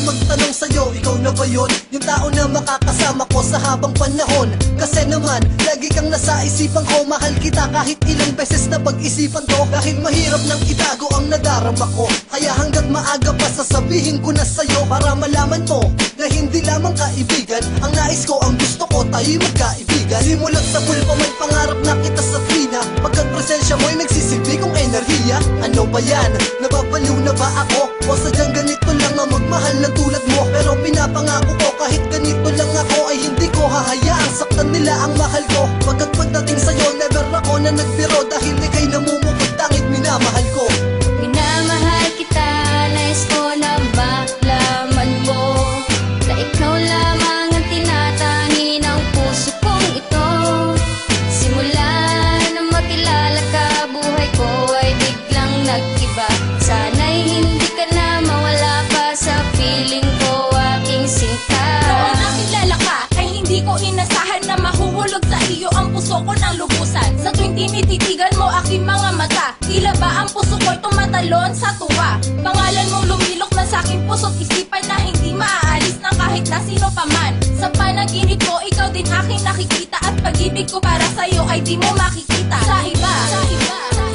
magtanong sa'yo, ikaw na ba yun? Yung tao na makakasama ko sa habang panahon. Kasi naman, lagi kang nasa isipan ko. Mahal kita kahit ilang beses na pag-isipan ko. Dahil mahirap nang itago ang nadarama ko, kaya hanggat maaga pa sasabihin ko na sa'yo, para malaman mo na hindi lamang kaibigan ang nais ko, ang gusto ko, tayo'y magkaibigan. Simulat sa pulpa may pangarap na kita sa trina, pagkat presensya mo'y nagsisilbi kong enerhiya. Ano ba yan? Nababaliw na ba ako? O sadyang ganito lang ang magmahal ng tulad mo? Pero pinapangako ko kahit ganito lang ako ay hindi ko hahayaang saktan nila ang mahal ko. Pagkat pagdating sa'yo never ako na nagbiro, dahil ika'y namumukod tangit minamahal ko. Minamahal kita, nais ko na malaman mo na ikaw lamang ang tinatangi ng puso kong ito. Simula na makilala ka, buhay ko ay biglang nag-iba. Sana'y hindi ka na mawala pa sa feeling ko, aking sinta. Noong nakilala ka, ay hindi ko inasahan na mahuhulog sa iyo ang puso ko ng lubusan. Sa tuwing tinititigan mo aking mga mata, tila ba ang puso ko'y tumatalon sa tuwa. Pangalan mong lumilok na sa aking puso't isipan na hindi maaalis ng kahit na sino pa man. Sa panaginip ko, ikaw din aking nakikita, at pag-ibig ko para sa'yo ay di mo makikita sa iba.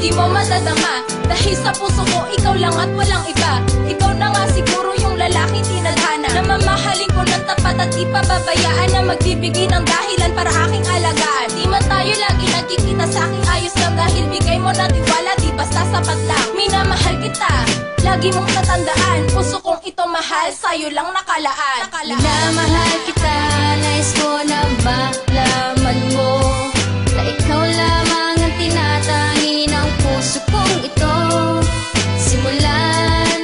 Di mo madadama, dahil sa puso ko ikaw lang at walang iba. Ikaw na nga siguro yung lalaking tinadhana, na mamahalin ko ng tapat at di pababayaan, na magbibigay ng dahilan para aking alagaan. Di man tayo lagi nagkikita sa aking ayos lang, dahil bigay mo na tiwala, di basta sapat lang. Minamahal kita, lagi mong tatandaan, puso kong ito mahal, sa'yo lang nakalaan. Minamahal kita, nais ko na malaman mo na ikaw lamang ang tinatangi ng puso kong ito. Simula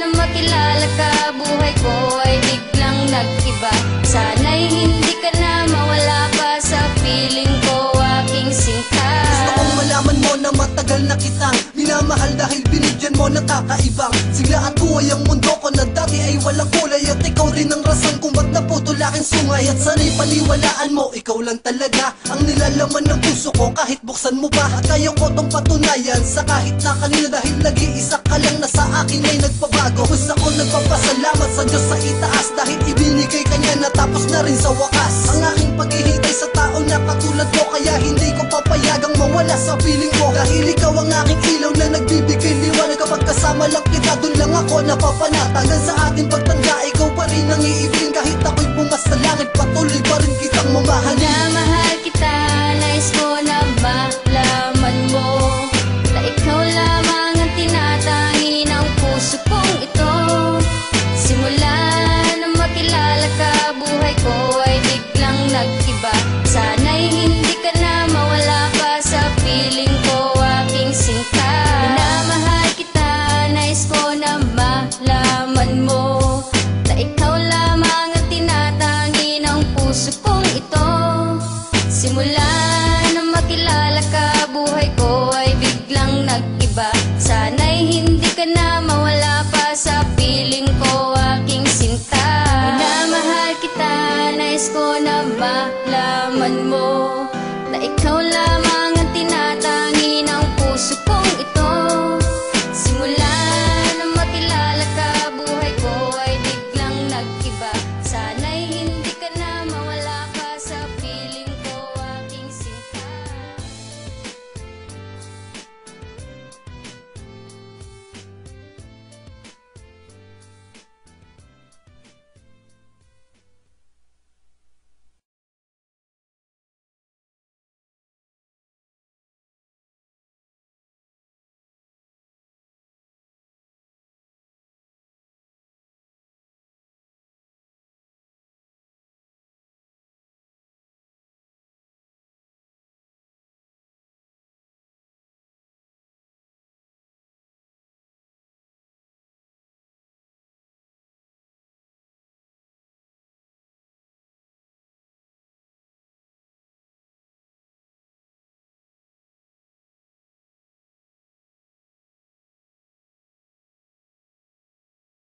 na makilala ka, buhay ko ay biglang nag-iba. Sana'y hindi ka na mawala pa sa feeling ko, aking sinta. Gusto kong malaman mo na matagal na kitang minamahal, dahil binigyan mo ng kakaibang sigla at buhay ang mundo ko na dati ay walang kulay. At ikaw rin ang rason kung ba't naputol aking sungay. At sana'y paniwalaan mo, ikaw lang talaga ang nilalaman ng puso ko kahit buksan mo pa. At kaya ko tong patunayan sa kahit na kanina, dahil nag-iisa ka lang na sa akin ay nagpabago. Gusto ko nagpapasalamat sa Diyos sa itaas, dahil ibinigay ka niya na tapos na rin sa wakas ang aking paghihintay sa tao na katulad ko. Kaya hindi ko papayagang mawala sa feeling ko, dahil ikaw ang aking ilaw na nagbibigay liwanag. Kapag kasama lang kita, dun lang ako napapanat. Hanggang sa ating pagtanda, ikaw pa rin ang iibigin. Kahit ako'y bumas sa langit, patuloy pa rin kitang mamahalin. Minamahal kita, nais ko na malaman mo na ikaw lamang ang tinatangi ng puso kong ito. Simula na makilala ka, buhay ko ay biglang nag-iba. Sana'y hindi ka na mawala pa sa feeling ko, aking sinta. Minamahal kita, nais ko na malaman mo na ikaw lamang ang tinatangi ng puso kong ito. Simula na makilala ka, buhay ko ay biglang nag-iba. Sana'y hindi ka na mawala pa sa feeling ko, aking sinta. Minamahal kita, nais ko na malaman mo na ikaw lamang